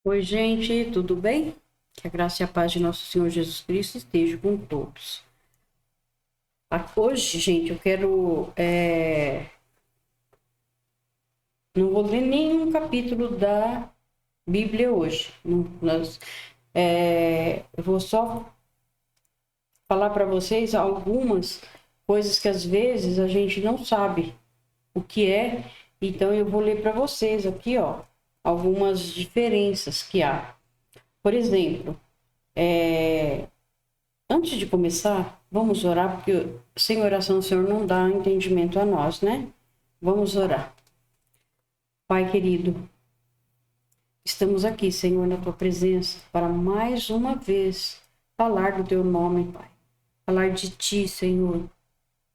Oi, gente, tudo bem? Que a graça e a paz de nosso Senhor Jesus Cristo esteja com todos. Hoje, gente, eu quero. Não vou ler nenhum capítulo da Bíblia hoje. Eu vou só falar para vocês algumas coisas que às vezes a gente não sabe o que é. Então, eu vou ler para vocês aqui, ó, algumas diferenças que há. Por exemplo, antes de começar, vamos orar, porque sem oração o Senhor não dá entendimento a nós, né? Vamos orar. Pai querido, estamos aqui, Senhor, na tua presença, para mais uma vez falar do teu nome, Pai. Falar de ti, Senhor,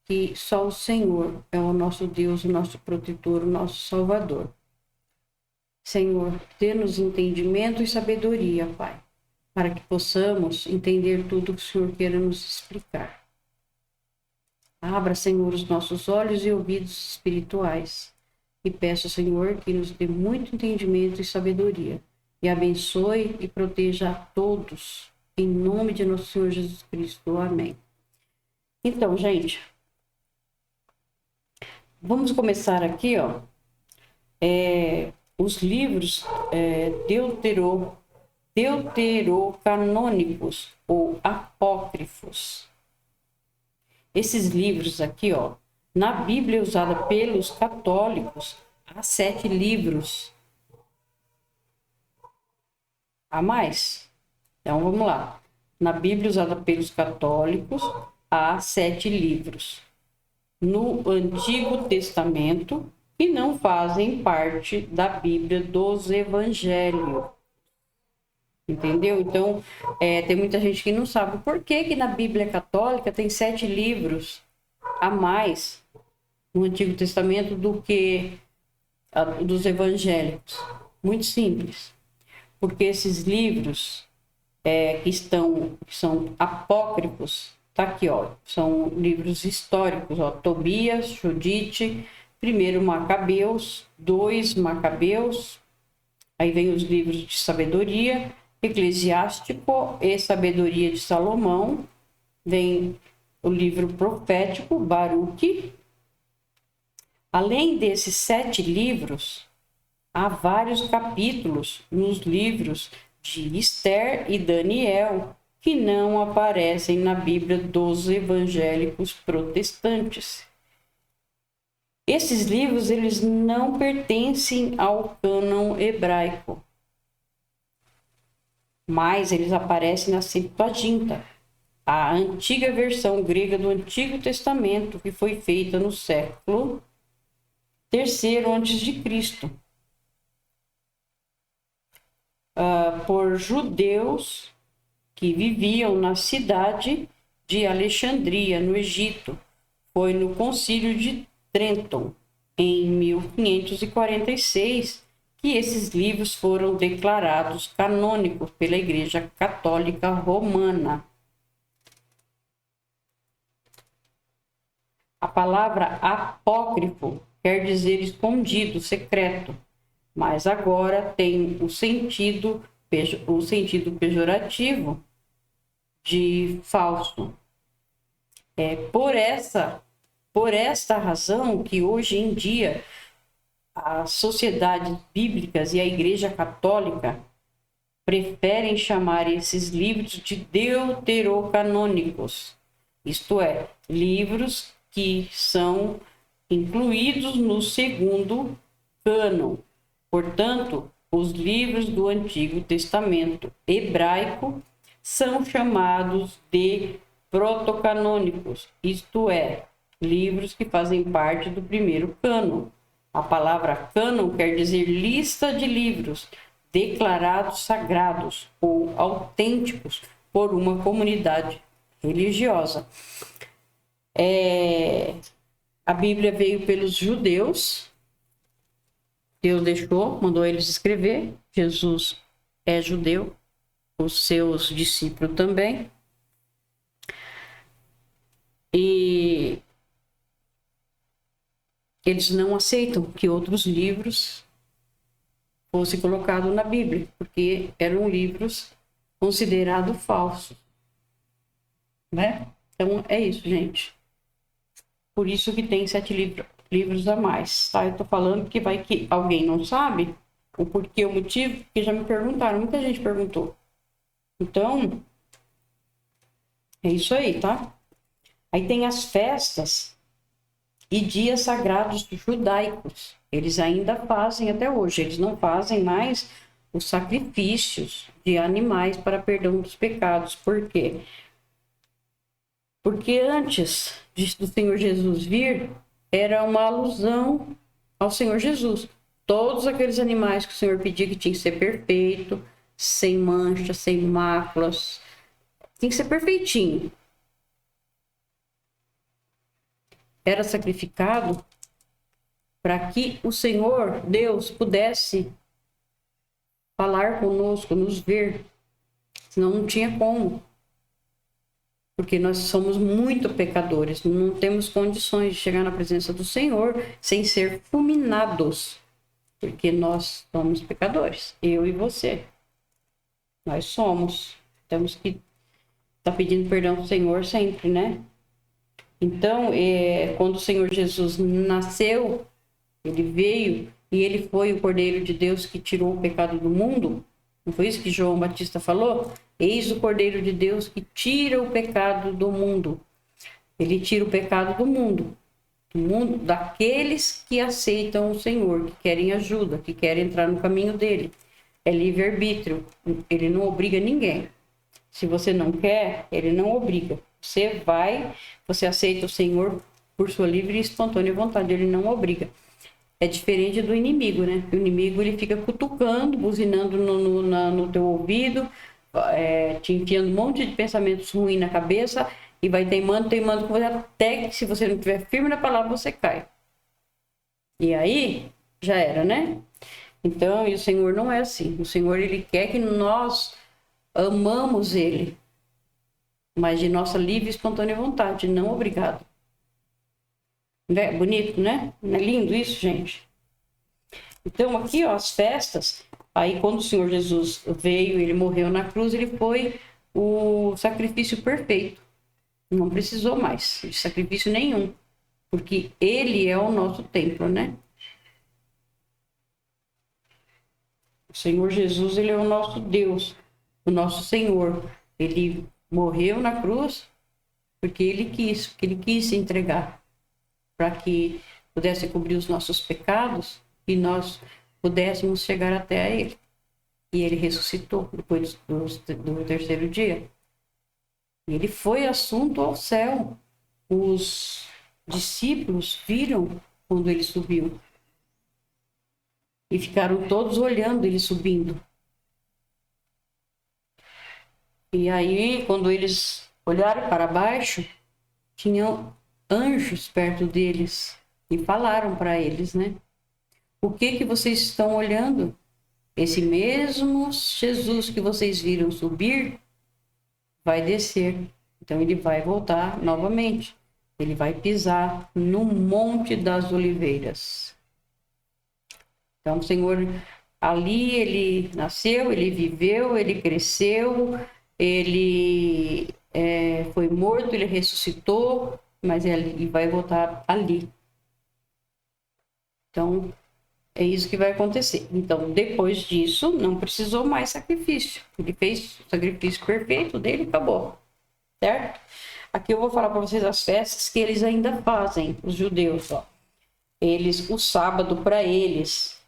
que só o Senhor é o nosso Deus, o nosso protetor, o nosso Salvador. Senhor, dê-nos entendimento e sabedoria, Pai, para que possamos entender tudo que o Senhor queira nos explicar. Abra, Senhor, os nossos olhos e ouvidos espirituais. E peço, Senhor, que nos dê muito entendimento e sabedoria. E abençoe e proteja a todos. Em nome de nosso Senhor Jesus Cristo. Amém. Então, gente, vamos começar aqui, ó. Os livros deuterocanônicos ou apócrifos. Esses livros aqui, ó, na Bíblia usada pelos católicos, há 7 livros a mais. Então, vamos lá. Na Bíblia usada pelos católicos, há 7 livros. No Antigo Testamento, que não fazem parte da Bíblia dos Evangelhos. Entendeu? Então, tem muita gente que não sabe por que na Bíblia Católica tem 7 livros a mais no Antigo Testamento do que dos evangélicos. Muito simples. Porque esses livros que são apócrifos, tá aqui, ó, são livros históricos, ó, Tobias, Judite, primeiro Macabeus, 2 Macabeus, aí vem os livros de sabedoria, Eclesiástico e Sabedoria de Salomão, vem o livro profético, Baruque. Além desses 7 livros, há vários capítulos nos livros de Esther e Daniel que não aparecem na Bíblia dos evangélicos protestantes. Esses livros eles não pertencem ao cânon hebraico, mas eles aparecem na Septuaginta, a antiga versão grega do Antigo Testamento, que foi feita no século III a.C. Por judeus que viviam na cidade de Alexandria, no Egito. Foi no Concílio de Trenton, em 1546, que esses livros foram declarados canônicos pela Igreja Católica Romana. A palavra apócrifo quer dizer escondido, secreto, mas agora tem o sentido pejorativo de falso. É por esta razão que hoje em dia as sociedades bíblicas e a Igreja Católica preferem chamar esses livros de deuterocanônicos, isto é, livros que são incluídos no segundo cânon. Portanto, os livros do Antigo Testamento hebraico são chamados de protocanônicos, isto é, livros que fazem parte do primeiro cânon. A palavra cânon quer dizer lista de livros declarados sagrados ou autênticos por uma comunidade religiosa. A Bíblia veio pelos judeus. Deus mandou eles escrever. Jesus é judeu, os seus discípulos também. E eles não aceitam que outros livros fosse colocado na Bíblia, porque eram livros considerados falsos, né? Então, é isso, gente. Por isso que tem 7 livros a mais, tá? Eu tô falando que vai que alguém não sabe o porquê, o motivo, porque já me perguntaram, muita gente perguntou. Então, é isso aí, tá? Aí tem as festas e dias sagrados judaicos. Eles ainda fazem até hoje. Eles não fazem mais os sacrifícios de animais para perdão dos pecados. Por quê? Porque antes do Senhor Jesus vir, era uma alusão ao Senhor Jesus. Todos aqueles animais que o Senhor pedia que tinha que ser perfeito, sem manchas, sem máculas, tem que ser perfeitinho. Era sacrificado para que o Senhor, Deus, pudesse falar conosco, nos ver. Senão não tinha como. Porque nós somos muito pecadores, não temos condições de chegar na presença do Senhor sem ser fulminados. Porque nós somos pecadores, eu e você. Nós somos. Temos que estar pedindo perdão ao Senhor sempre, né? Então, quando o Senhor Jesus nasceu, ele veio e ele foi o Cordeiro de Deus que tirou o pecado do mundo. Não foi isso que João Batista falou? Eis o Cordeiro de Deus que tira o pecado do mundo. Ele tira o pecado do mundo daqueles que aceitam o Senhor, que querem ajuda, que querem entrar no caminho dele. É livre-arbítrio. Ele não obriga ninguém. Se você não quer, ele não obriga. Você vai, você aceita o Senhor por sua livre e espontânea vontade. Ele não obriga. É diferente do inimigo, né? O inimigo, ele fica cutucando, buzinando no teu ouvido, te enfiando um monte de pensamentos ruins na cabeça e vai teimando com você até que, se você não estiver firme na palavra, você cai. E aí, já era, né? Então, e o Senhor não é assim. O Senhor, ele quer que nós amamos ele, mas de nossa livre e espontânea vontade, não obrigado. É bonito, né? Não é lindo isso, gente? Então, aqui, ó, as festas. Aí, quando o Senhor Jesus veio, ele morreu na cruz, ele foi o sacrifício perfeito. Não precisou mais de sacrifício nenhum, porque ele é o nosso templo, né? O Senhor Jesus, ele é o nosso Deus, o nosso Senhor. Ele morreu na cruz porque ele quis se entregar para que pudesse cobrir os nossos pecados e nós pudéssemos chegar até a ele. E ele ressuscitou depois do terceiro dia. Ele foi assunto ao céu. Os discípulos viram quando ele subiu. E ficaram todos olhando ele subindo. E aí, quando eles olharam para baixo, tinham anjos perto deles. E falaram para eles, né? O que vocês estão olhando? Esse mesmo Jesus que vocês viram subir vai descer. Então ele vai voltar novamente. Ele vai pisar no Monte das Oliveiras. Então o Senhor, ali ele nasceu, ele viveu, ele cresceu, ele foi morto, ele ressuscitou, mas ele vai voltar ali. Então, é isso que vai acontecer. Então, depois disso, não precisou mais sacrifício. Ele fez o sacrifício perfeito dele e acabou. Certo? Aqui eu vou falar para vocês as festas que eles ainda fazem, os judeus. Ó. O sábado para eles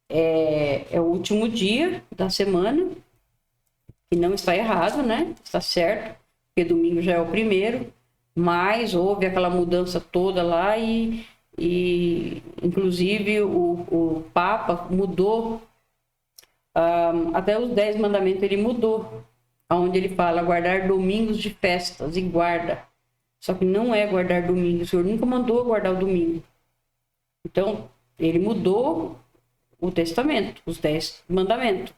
é o último dia da semana. E não está errado, né? Está certo. Porque domingo já é o primeiro. Mas houve aquela mudança toda lá e inclusive o Papa mudou até os 10 mandamentos, ele mudou, onde ele fala guardar domingos de festas e guarda, só que não é guardar domingo, o Senhor nunca mandou guardar o domingo. Então ele mudou o testamento, os 10 mandamentos,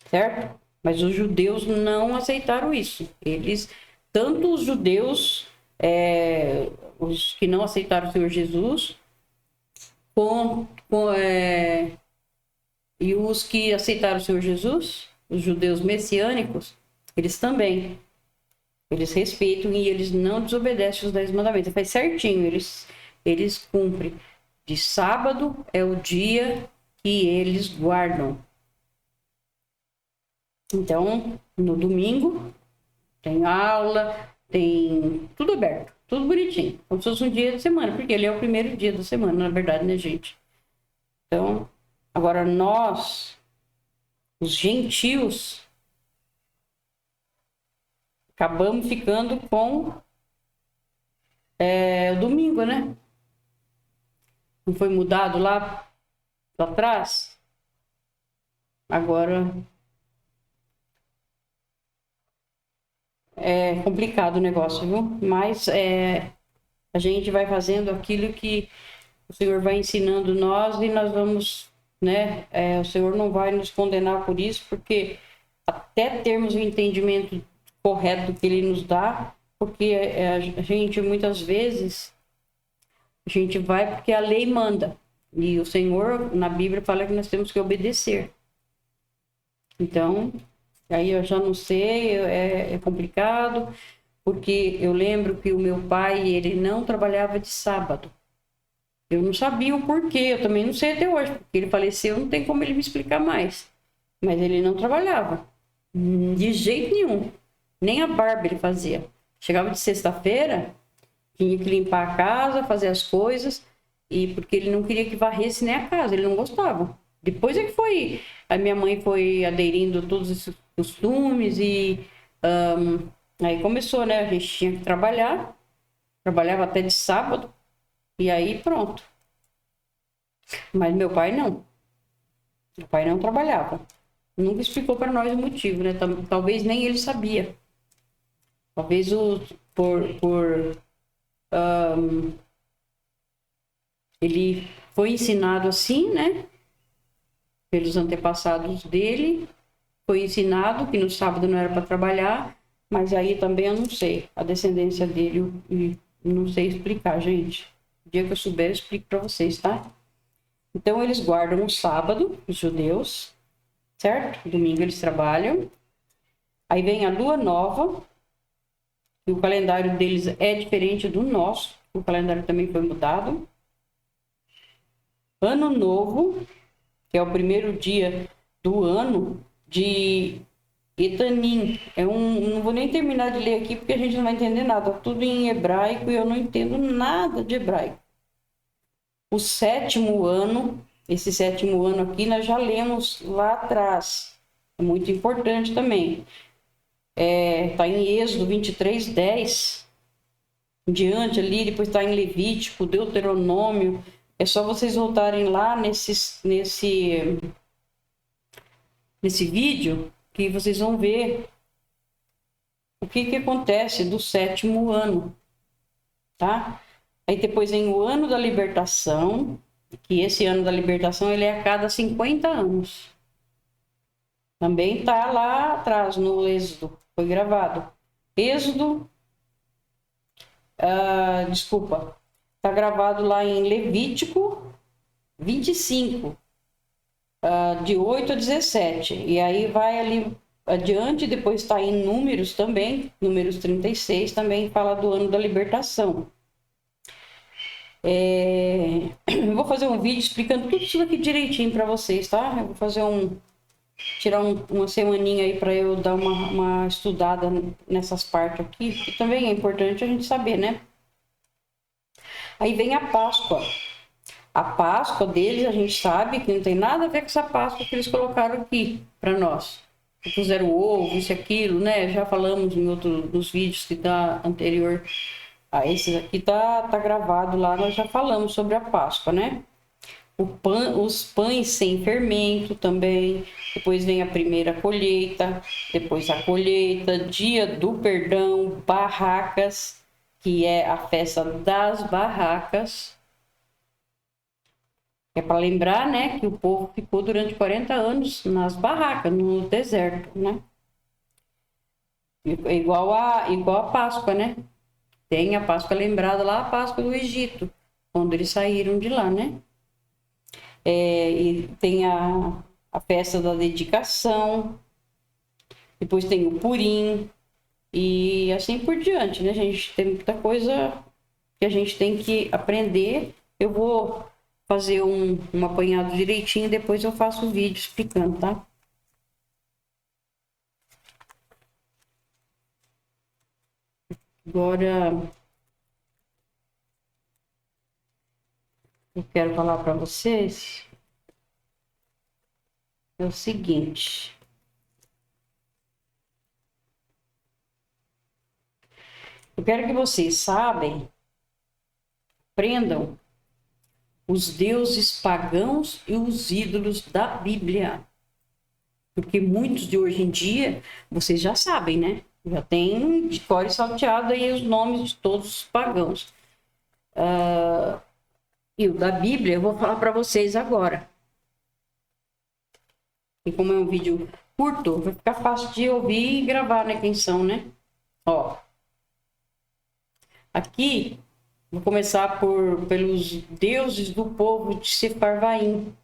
certo? Mas os judeus não aceitaram isso. Tanto os judeus, os que não aceitaram o Senhor Jesus, os que aceitaram o Senhor Jesus, os judeus messiânicos, eles também. Eles respeitam e eles não desobedecem os 10 mandamentos. Faz certinho, eles cumprem. De sábado é o dia que eles guardam. Então, no domingo, tem aula, tem tudo aberto, tudo bonitinho. Como se fosse um dia de semana, porque ele é o primeiro dia da semana, na verdade, né, gente? Então, agora nós, os gentios, acabamos ficando com o domingo, né? Não foi mudado lá atrás? Agora é complicado o negócio, viu? Mas a gente vai fazendo aquilo que o Senhor vai ensinando nós e nós vamos, né? O Senhor não vai nos condenar por isso, porque até termos o entendimento correto que Ele nos dá, porque a gente muitas vezes a gente vai porque a lei manda e o Senhor na Bíblia fala que nós temos que obedecer. Então, aí eu já não sei, é complicado, porque eu lembro que o meu pai, ele não trabalhava de sábado. Eu não sabia o porquê, eu também não sei até hoje, porque ele faleceu, não tem como ele me explicar mais. Mas ele não trabalhava, de jeito nenhum. Nem a barba ele fazia. Chegava de sexta-feira, tinha que limpar a casa, fazer as coisas, e porque ele não queria que varresse nem a casa, ele não gostava. Depois é que foi, a minha mãe foi aderindo a todos esses costumes e aí começou, né? A gente tinha que trabalhar, trabalhava até de sábado, e aí pronto. Mas meu pai não. Meu pai não trabalhava. Nunca explicou para nós o motivo, né? Talvez nem ele sabia. Talvez ele foi ensinado assim, né? Pelos antepassados dele. Foi ensinado que no sábado não era para trabalhar, mas aí também eu não sei. A descendência dele, eu não sei explicar, gente. O dia que eu souber, eu explico para vocês, tá? Então, eles guardam o sábado, os judeus, certo? Domingo eles trabalham. Aí vem a lua nova, e o calendário deles é diferente do nosso. O calendário também foi mudado. Ano novo, que é o primeiro dia do ano de Etanim. Não vou nem terminar de ler aqui, porque a gente não vai entender nada. Tudo em hebraico e eu não entendo nada de hebraico. O sétimo ano, esse sétimo ano aqui, nós já lemos lá atrás. É muito importante também. Está em Êxodo 23:10. Em diante ali, depois está em Levítico, Deuteronômio. É só vocês voltarem lá nesse vídeo que vocês vão ver o que acontece do sétimo ano, tá? Aí depois vem o ano da libertação, que esse ano da libertação ele é a cada 50 anos. Também tá lá atrás no Êxodo, foi gravado. Êxodo, tá gravado lá em Levítico 25, de 8 a 17. E aí vai ali adiante, depois está em Números também, Números 36 também fala do ano da libertação. Eu vou fazer um vídeo explicando tudo isso aqui direitinho para vocês, tá? Eu vou fazer tirar uma semaninha aí para eu dar uma estudada nessas partes aqui, que também é importante a gente saber, né? Aí vem a Páscoa. A Páscoa deles, a gente sabe que não tem nada a ver com essa Páscoa que eles colocaram aqui para nós. Puseram ovo, isso e aquilo, né? Já falamos em nos vídeos que tá anterior a esses aqui, tá gravado lá, nós já falamos sobre a Páscoa, né? Os pães sem fermento também, depois vem a primeira colheita, depois a colheita, dia do perdão, barracas, que é a festa das barracas. É para lembrar, né, que o povo ficou durante 40 anos nas barracas, no deserto, né? Igual a Páscoa, né? Tem a Páscoa lembrada lá, a Páscoa do Egito, quando eles saíram de lá, né? E tem a a festa da dedicação, depois tem o Purim, e assim por diante, né, gente? Tem muita coisa que a gente tem que aprender. Eu vou fazer um apanhado direitinho, depois eu faço o vídeo explicando, tá? Agora, eu quero falar para vocês é o seguinte. Eu quero que vocês aprendam os deuses pagãos e os ídolos da Bíblia. Porque muitos de hoje em dia, vocês já sabem, né? Já tem de cor e salteado aí os nomes de todos os pagãos. E o da Bíblia eu vou falar para vocês agora. E como é um vídeo curto, vai ficar fácil de ouvir e gravar, né? Quem são, né? Ó. Aqui, vou começar pelos deuses do povo de Sefarvaim.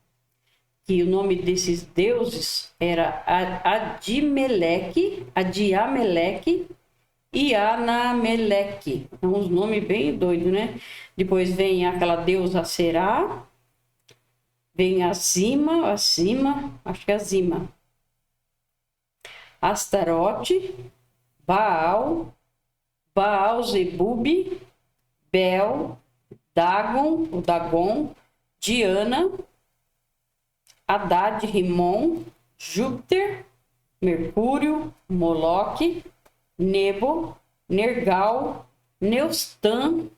Que o nome desses deuses era Adimeleque, Adiameleque e Anameleque. É uns nomes bem doidos, né? Depois vem aquela deusa Será, vem Azima, acho que é Azima, Astarote, Baal, Baal-Zebub, Bel, Dagon, Diana, Haddad, Rimon, Júpiter, Mercúrio, Moloque, Nebo, Nergal, Neustan,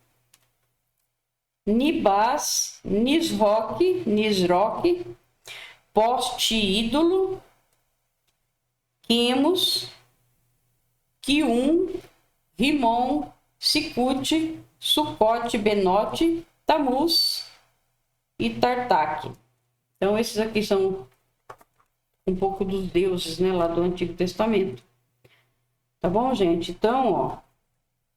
Nibás, Nisroque, Poste-ídolo, Quemos, Quium, Rimon, Sicute, Sucote, Benote, Tamuz e Tartaque. Então, esses aqui são um pouco dos deuses, né, lá do Antigo Testamento. Tá bom, gente? Então, ó,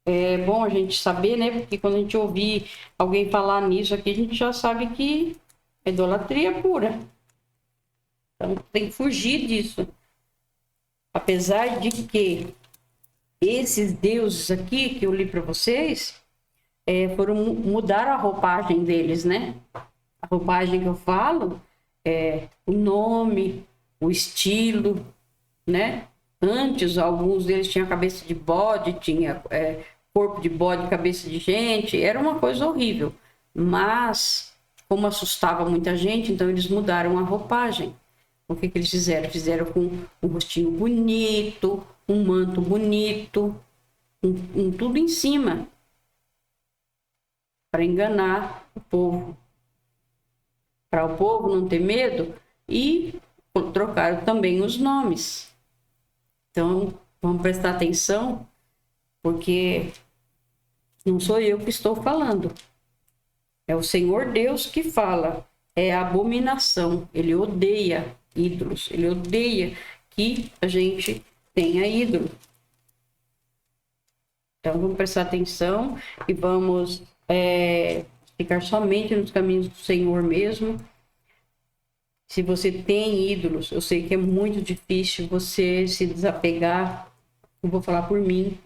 é bom a gente saber, né, porque quando a gente ouvir alguém falar nisso aqui, a gente já sabe que é idolatria pura. Então, tem que fugir disso. Apesar de que esses deuses aqui que eu li para vocês, foram mudar a roupagem deles, né? A roupagem que eu falo o nome, o estilo, né? Antes, alguns deles tinham cabeça de bode, tinha corpo de bode, cabeça de gente, era uma coisa horrível. Mas, como assustava muita gente, então eles mudaram a roupagem. O que eles fizeram? Fizeram com um rostinho bonito, um manto bonito, tudo em cima, para enganar o povo. Para o povo não ter medo, e trocaram também os nomes. Então, vamos prestar atenção, porque não sou eu que estou falando. É o Senhor Deus que fala. É abominação. Ele odeia ídolos. Ele odeia que a gente tenha ídolo. Então, vamos prestar atenção e vamos ficar somente nos caminhos do Senhor mesmo. Se você tem ídolos, eu sei que é muito difícil você se desapegar. Eu vou falar por mim,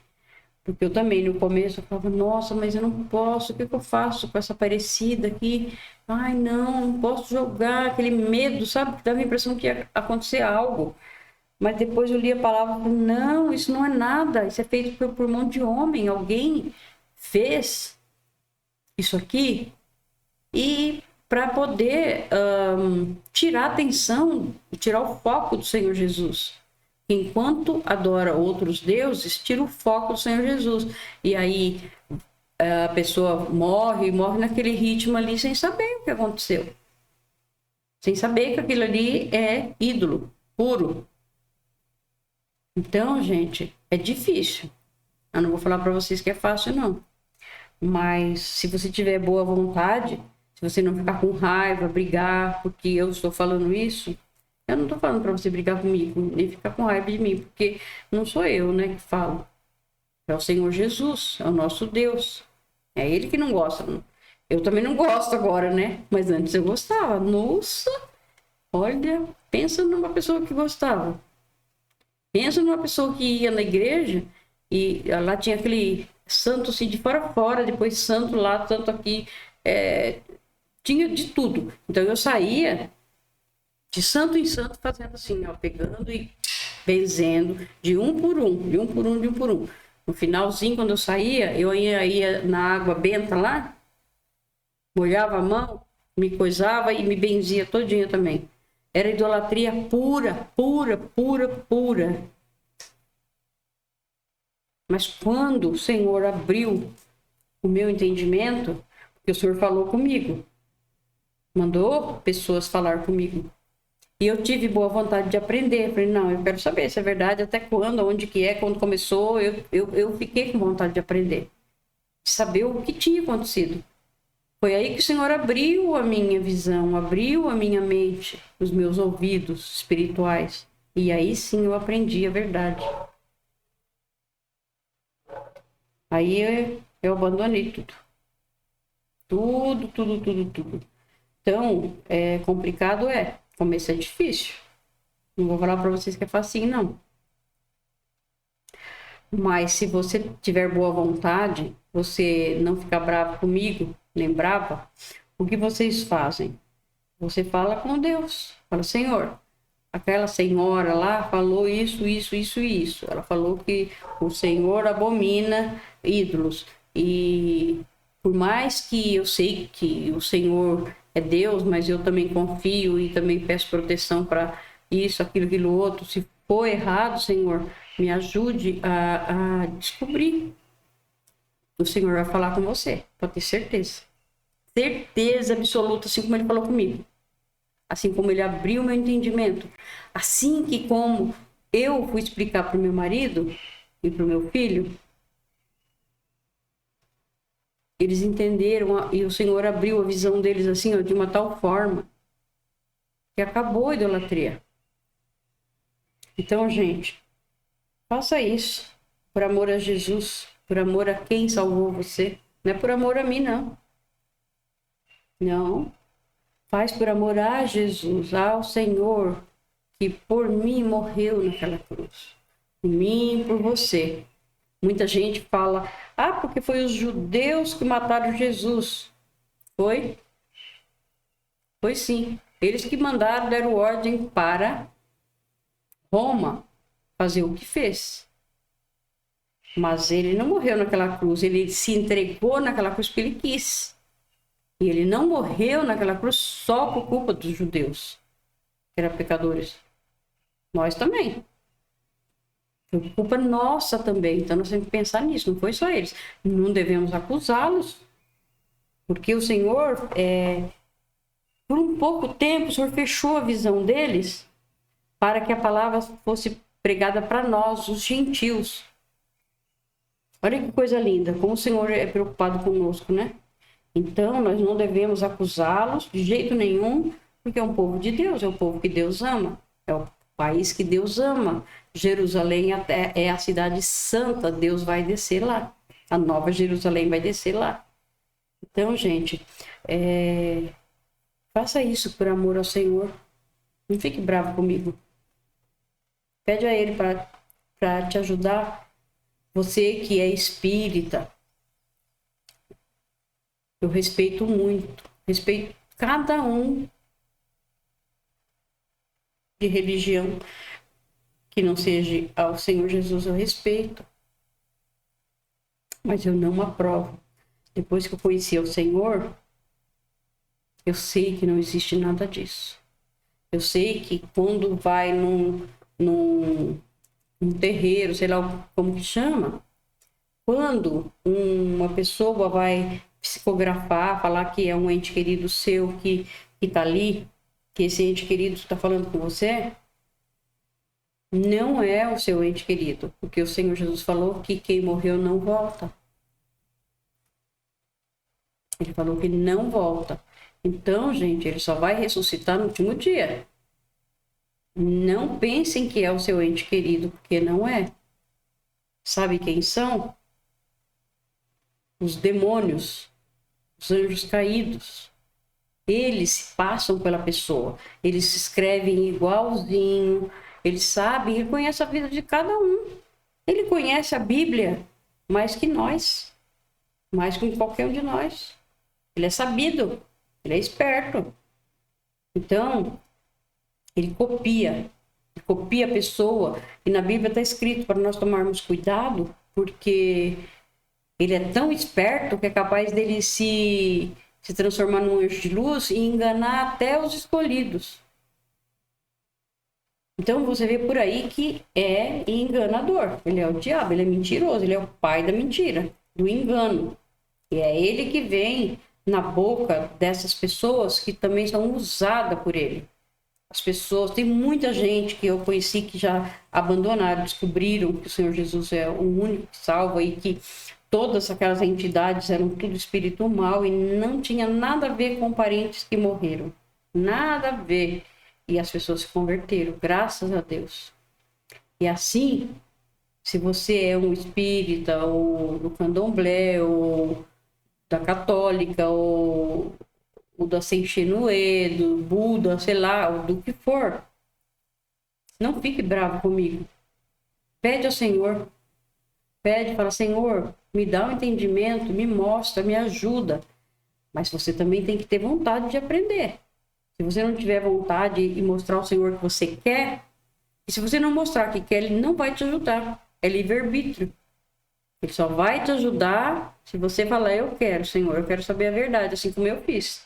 porque eu também no começo eu falava, nossa, mas eu não posso, o que eu faço com essa parecida aqui? Ai, não posso jogar, aquele medo, sabe? Dava a impressão que ia acontecer algo. Mas depois eu li a palavra e falei, não, isso não é nada, isso é feito por mão de homem, alguém fez isso aqui e para poder tirar a atenção e tirar o foco do Senhor Jesus. Enquanto adora outros deuses, tira o foco do Senhor Jesus. E aí a pessoa morre naquele ritmo ali sem saber o que aconteceu. Sem saber que aquilo ali é ídolo puro. Então, gente, é difícil. Eu não vou falar para vocês que é fácil, não. Mas se você tiver boa vontade, se você não ficar com raiva, brigar, porque eu estou falando isso, eu não estou falando para você brigar comigo, nem ficar com raiva de mim, porque não sou eu, né, que falo. É o Senhor Jesus, é o nosso Deus. É Ele que não gosta. Eu também não gosto agora, né? Mas antes eu gostava. Nossa, olha, Pensa numa pessoa que gostava. Pensa numa pessoa que ia na igreja e lá tinha aquele santo assim de fora a fora, depois santo lá, santo aqui. Tinha de tudo. Então eu saía de santo em santo fazendo assim, ó, pegando e benzendo de um por um, de um por um, de um por um. No finalzinho, quando eu saía, eu ia na água benta lá, molhava a mão, me coisava e me benzia todinha também. Era idolatria pura, pura, pura, pura. Mas quando o Senhor abriu o meu entendimento, porque o Senhor falou comigo, mandou pessoas falar comigo, e eu tive boa vontade de aprender. Falei, não, eu quero saber se é verdade, até quando, onde que é, quando começou. Eu fiquei com vontade de aprender, de saber o que tinha acontecido. Foi aí que o Senhor abriu a minha visão, abriu a minha mente, os meus ouvidos espirituais. E aí sim eu aprendi a verdade. Aí eu abandonei tudo. Tudo, tudo, tudo, tudo. Então, complicado é. Começo é difícil. Não vou falar para vocês que é facinho, não. Mas se você tiver boa vontade, você não ficar bravo comigo, nem brava, o que vocês fazem? Você fala com Deus. Fala, Senhor, aquela senhora lá falou isso, isso, isso e isso. Ela falou que o Senhor abomina ídolos. E por mais que eu sei que o Senhor é Deus, mas eu também confio e também peço proteção para isso, aquilo, outro. Se for errado, Senhor, me ajude a descobrir. O Senhor vai falar com você, pode ter certeza. Certeza absoluta, assim como ele falou comigo. Assim como ele abriu meu entendimento. Assim que como eu fui explicar para o meu marido e para o meu filho, eles entenderam e o Senhor abriu a visão deles assim, ó, de uma tal forma que acabou a idolatria. Então, gente, faça isso por amor a Jesus, por amor a quem salvou você. Não é por amor a mim, não. Não. Faz por amor a Jesus, ao Senhor, que por mim morreu naquela cruz. Por mim e por você. Muita gente fala, porque foi os judeus que mataram Jesus. Foi? Foi sim. Eles que mandaram, deram ordem para Roma fazer o que fez. Mas ele não morreu naquela cruz, ele se entregou naquela cruz porque ele quis. E ele não morreu naquela cruz só por culpa dos judeus, que eram pecadores. Nós também. Foi culpa nossa também. Então nós temos que pensar nisso, não foi só eles. Não devemos acusá-los, porque o Senhor, por um pouco tempo, o Senhor fechou a visão deles para que a palavra fosse pregada para nós, os gentios. Olha que coisa linda, como o Senhor é preocupado conosco, né? Então, nós não devemos acusá-los de jeito nenhum, porque é um povo de Deus, é o povo que Deus ama, é o país que Deus ama. Jerusalém é a cidade santa, Deus vai descer lá. A nova Jerusalém vai descer lá. Então, gente, faça isso por amor ao Senhor. Não fique bravo comigo. Pede a Ele para te ajudar. Você que é espírita, eu respeito muito. Respeito cada um de religião que não seja ao Senhor Jesus, eu respeito. Mas eu não aprovo. Depois que eu conheci o Senhor, eu sei que não existe nada disso. Eu sei que quando vai num terreiro, sei lá como que chama, quando uma pessoa vai psicografar, falar que é um ente querido seu que está ali, que esse ente querido está falando com você, não é o seu ente querido, porque o Senhor Jesus falou que quem morreu não volta. Ele falou que não volta. Então, gente, ele só vai ressuscitar no último dia. Não pensem que é o seu ente querido, porque não é. Sabe quem são? Os demônios, os anjos caídos. Eles passam pela pessoa, eles escrevem igualzinho, eles sabem, ele conhece a vida de cada um. Ele conhece a Bíblia mais que nós, mais que qualquer um de nós. Ele é sabido, ele é esperto. Então, ele copia a pessoa. E na Bíblia está escrito para nós tomarmos cuidado, porque ele é tão esperto que é capaz dele se transformar num anjo de luz e enganar até os escolhidos. Então você vê por aí que é enganador. Ele é o diabo, ele é mentiroso, ele é o pai da mentira, do engano. E é ele que vem na boca dessas pessoas que também são usadas por ele. As pessoas, tem muita gente que eu conheci que já abandonaram, descobriram que o Senhor Jesus é o único que salva e que todas aquelas entidades eram tudo espírito mal e não tinha nada a ver com parentes que morreram. Nada a ver. E as pessoas se converteram, graças a Deus. E assim, se você é um espírita, ou do candomblé, ou da católica, ou da Senchenuê, do Buda, sei lá, do que for, não fique bravo comigo. Pede ao Senhor. Pede, fala, Senhor, me dá um entendimento, me mostra, me ajuda. Mas você também tem que ter vontade de aprender. Se você não tiver vontade e mostrar ao Senhor que você quer, e se você não mostrar que quer, Ele não vai te ajudar. É livre-arbítrio. Ele só vai te ajudar se você falar, eu quero, Senhor, eu quero saber a verdade, assim como eu fiz.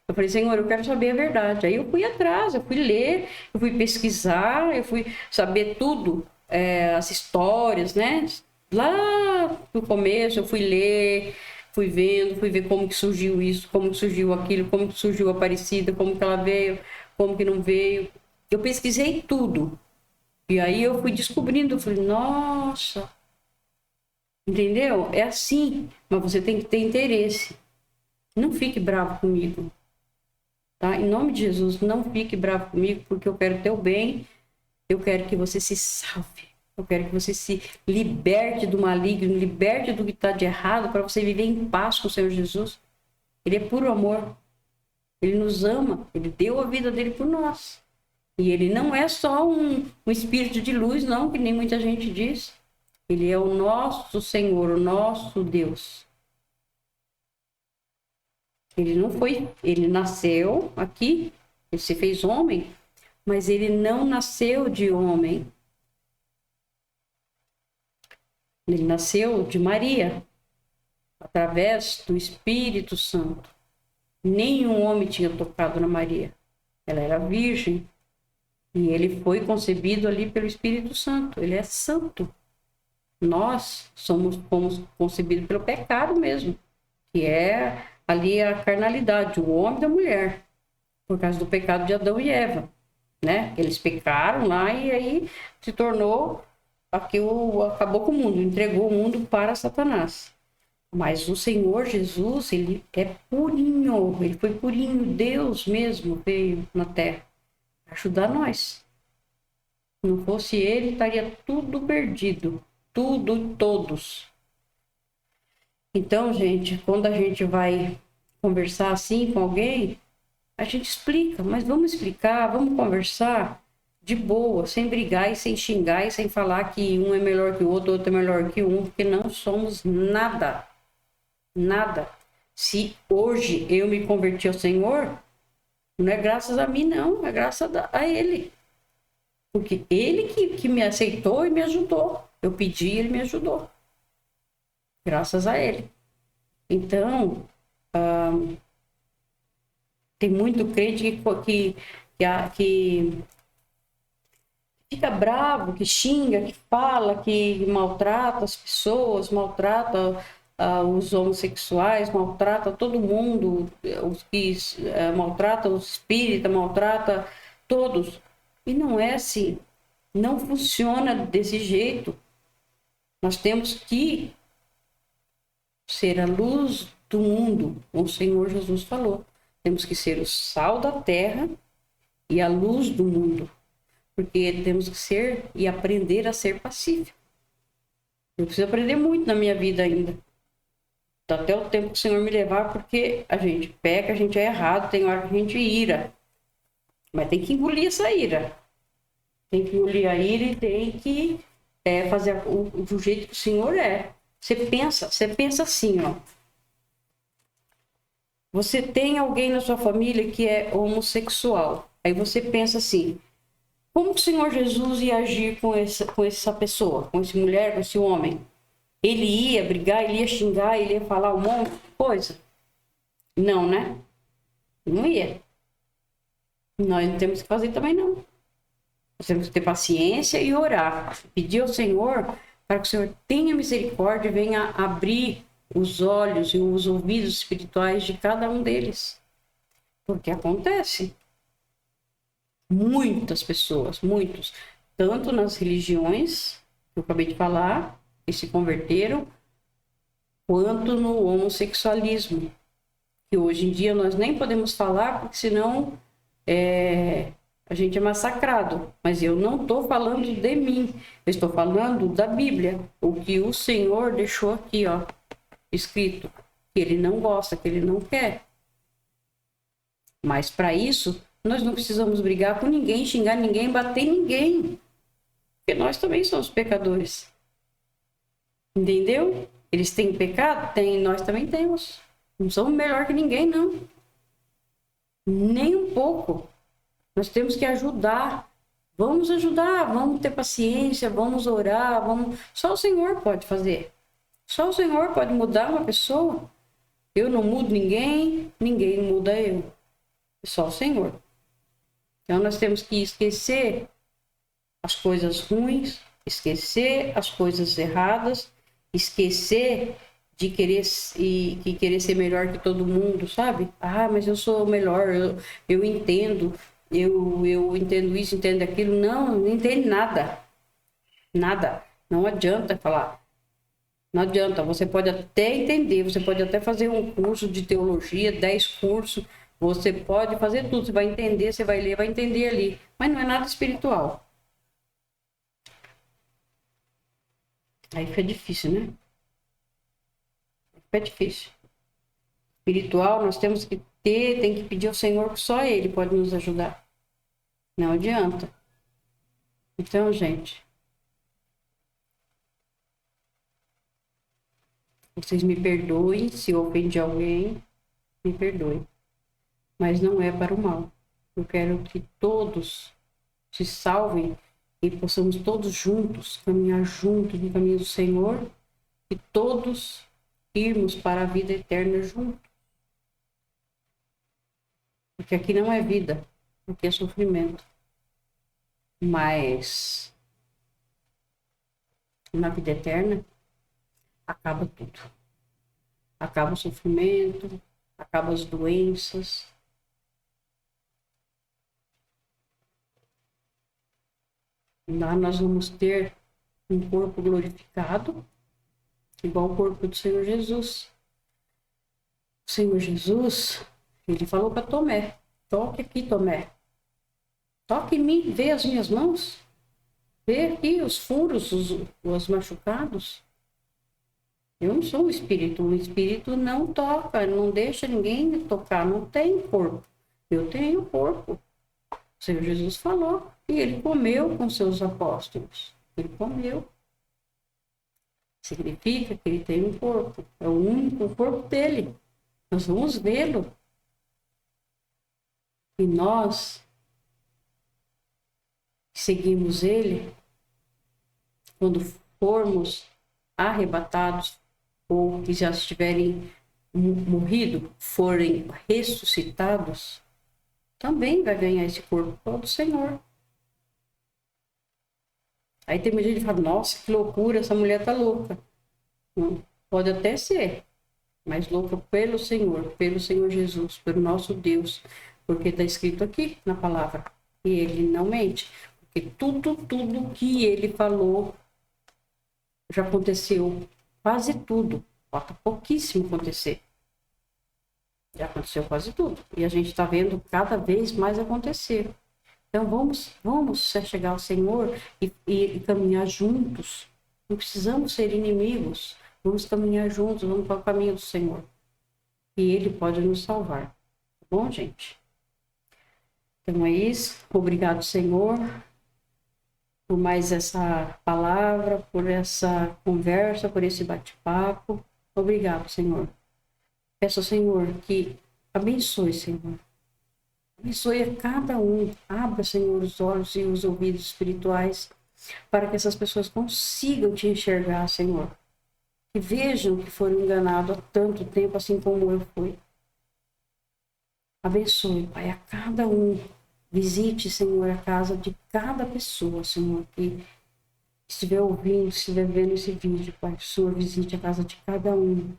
Eu falei, Senhor, eu quero saber a verdade. Aí eu fui atrás, eu fui ler, eu fui pesquisar, eu fui saber tudo, as histórias, né? Lá no começo eu fui ler, fui vendo, fui ver como que surgiu isso, como que surgiu aquilo, como que surgiu a Aparecida, como que ela veio, como que não veio. Eu pesquisei tudo. E aí eu fui descobrindo, eu falei, nossa, entendeu? É assim, mas você tem que ter interesse. Não fique bravo comigo, tá? Em nome de Jesus, não fique bravo comigo, porque eu quero teu bem, eu quero que você se salve. Eu quero que você se liberte do maligno, liberte do que está de errado, para você viver em paz com o Senhor Jesus. Ele é puro amor. Ele nos ama. Ele deu a vida dele por nós. E ele não é só um espírito de luz, não, que nem muita gente diz. Ele é o nosso Senhor, o nosso Deus. Ele não foi, ele nasceu aqui, ele se fez homem, mas ele não nasceu de homem. Ele nasceu de Maria, através do Espírito Santo. Nenhum homem tinha tocado na Maria. Ela era virgem. E ele foi concebido ali pelo Espírito Santo. Ele é santo. Nós fomos concebidos pelo pecado mesmo. Que é ali a carnalidade, o homem e a mulher. Por causa do pecado de Adão e Eva. Né? Eles pecaram lá e aí se tornou... acabou com o mundo, entregou o mundo para Satanás. Mas o Senhor Jesus, ele é purinho, ele foi purinho, Deus mesmo veio na terra ajudar nós. Se não fosse ele, estaria tudo perdido, tudo, todos. Então, gente, quando a gente vai conversar assim com alguém, a gente explica, mas vamos explicar, vamos conversar de boa, sem brigar e sem xingar e sem falar que um é melhor que o outro é melhor que um, porque não somos nada. Nada. Se hoje eu me converti ao Senhor, não é graças a mim, não, é graças a Ele. Porque Ele que me aceitou e me ajudou. Eu pedi e Ele me ajudou. Graças a Ele. Então, tem muito crente que fica bravo, que xinga, que fala, que maltrata as pessoas, maltrata os homossexuais, maltrata todo mundo, os que maltrata os espíritas, maltrata todos. E não é assim. Não funciona desse jeito. Nós temos que ser a luz do mundo, como o Senhor Jesus falou. Temos que ser o sal da terra e a luz do mundo. Porque temos que ser e aprender a ser pacífico. Eu preciso aprender muito na minha vida ainda. até o tempo que o Senhor me levar, porque a gente peca, a gente é errado, tem hora que a gente ira. Mas tem que engolir essa ira. Tem que engolir a ira e tem que fazer do jeito que o Senhor é. Você pensa assim, ó. Você tem alguém na sua família que é homossexual. Aí você pensa assim, como que o Senhor Jesus ia agir com essa pessoa, com essa mulher, com esse homem? Ele ia brigar, ele ia xingar, ele ia falar um monte de coisa? Não, né? Não ia. Nós não temos que fazer também, não. Nós temos que ter paciência e orar. Pedir ao Senhor para que o Senhor tenha misericórdia e venha abrir os olhos e os ouvidos espirituais de cada um deles. Porque acontece. Muitas pessoas, muitos, tanto nas religiões, que eu acabei de falar, que se converteram, quanto no homossexualismo. Que hoje em dia nós nem podemos falar, porque senão a gente é massacrado. Mas eu não estou falando de mim, eu estou falando da Bíblia, o que o Senhor deixou aqui, ó, escrito, que ele não gosta, que ele não quer. Mas para isso, nós não precisamos brigar com ninguém, xingar ninguém, bater ninguém. Porque nós também somos pecadores. Entendeu? Eles têm pecado? Tem, nós também temos. Não somos melhor que ninguém, não. Nem um pouco. Nós temos que ajudar. Vamos ajudar, vamos ter paciência, vamos orar, vamos... Só o Senhor pode fazer. Só o Senhor pode mudar uma pessoa. Eu não mudo ninguém, ninguém muda eu. É só o Senhor. Então nós temos que esquecer as coisas ruins, esquecer as coisas erradas, esquecer de querer ser melhor que todo mundo, sabe? Ah, mas eu sou melhor, eu entendo, eu entendo isso, entendo aquilo. Não entende nada. Nada. Não adianta falar. Não adianta. Você pode até entender, você pode até fazer um curso de teologia, 10 cursos, você pode fazer tudo, você vai entender, você vai ler, vai entender ali. Mas não é nada espiritual. Aí fica difícil, né? Fica difícil. Espiritual, nós temos que ter, tem que pedir ao Senhor que só Ele pode nos ajudar. Não adianta. Então, gente, vocês me perdoem se eu ofendi alguém, me perdoem. Mas não é para o mal. Eu quero que todos se salvem e possamos todos juntos caminhar juntos no caminho do Senhor e todos irmos para a vida eterna juntos. Porque aqui não é vida, aqui é sofrimento. Mas na vida eterna acaba tudo. Acaba o sofrimento, acaba as doenças. Lá nós vamos ter um corpo glorificado, igual o corpo do Senhor Jesus. O Senhor Jesus, ele falou para Tomé, toque aqui, Tomé. Toque em mim, vê as minhas mãos. Vê aqui os furos, os machucados. Eu não sou um espírito não toca, não deixa ninguém me tocar, não tem corpo. Eu tenho corpo. O Senhor Jesus falou. E ele comeu com seus apóstolos. Ele comeu. Significa que ele tem um corpo. É o único corpo dele. Nós vamos vê-lo. E nós seguimos ele, quando formos arrebatados, ou que já estiverem morrido, forem ressuscitados, também vai ganhar esse corpo do Senhor. Aí tem gente que fala, nossa, que loucura, essa mulher tá louca. Pode até ser, mas louca pelo Senhor Jesus, pelo nosso Deus, porque está escrito aqui na palavra, e ele não mente, porque tudo que ele falou já aconteceu, quase tudo, falta pouquíssimo acontecer. Já aconteceu quase tudo, e a gente está vendo cada vez mais acontecer. Então vamos chegar ao Senhor e caminhar juntos. Não precisamos ser inimigos. Vamos caminhar juntos, vamos para o caminho do Senhor. E Ele pode nos salvar. Tá bom, gente? Então é isso. Obrigado, Senhor, por mais essa palavra, por essa conversa, por esse bate-papo. Obrigado, Senhor. Peço ao Senhor que abençoe, Senhor. Abençoe a cada um. Abra, Senhor, os olhos e os ouvidos espirituais para que essas pessoas consigam te enxergar, Senhor. Que vejam que foram enganados há tanto tempo, assim como eu fui. Abençoe, Pai, a cada um. Visite, Senhor, a casa de cada pessoa, Senhor, que estiver ouvindo, estiver vendo esse vídeo, Pai. O Senhor visite a casa de cada um.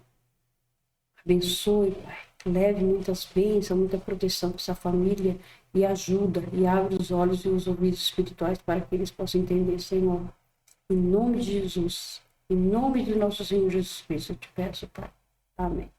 Abençoe, Pai. Leve muitas bênçãos, muita proteção para essa família e ajuda e abre os olhos e os ouvidos espirituais para que eles possam entender, Senhor. Em nome de Jesus, em nome de nosso Senhor Jesus Cristo, eu te peço, Pai. Amém.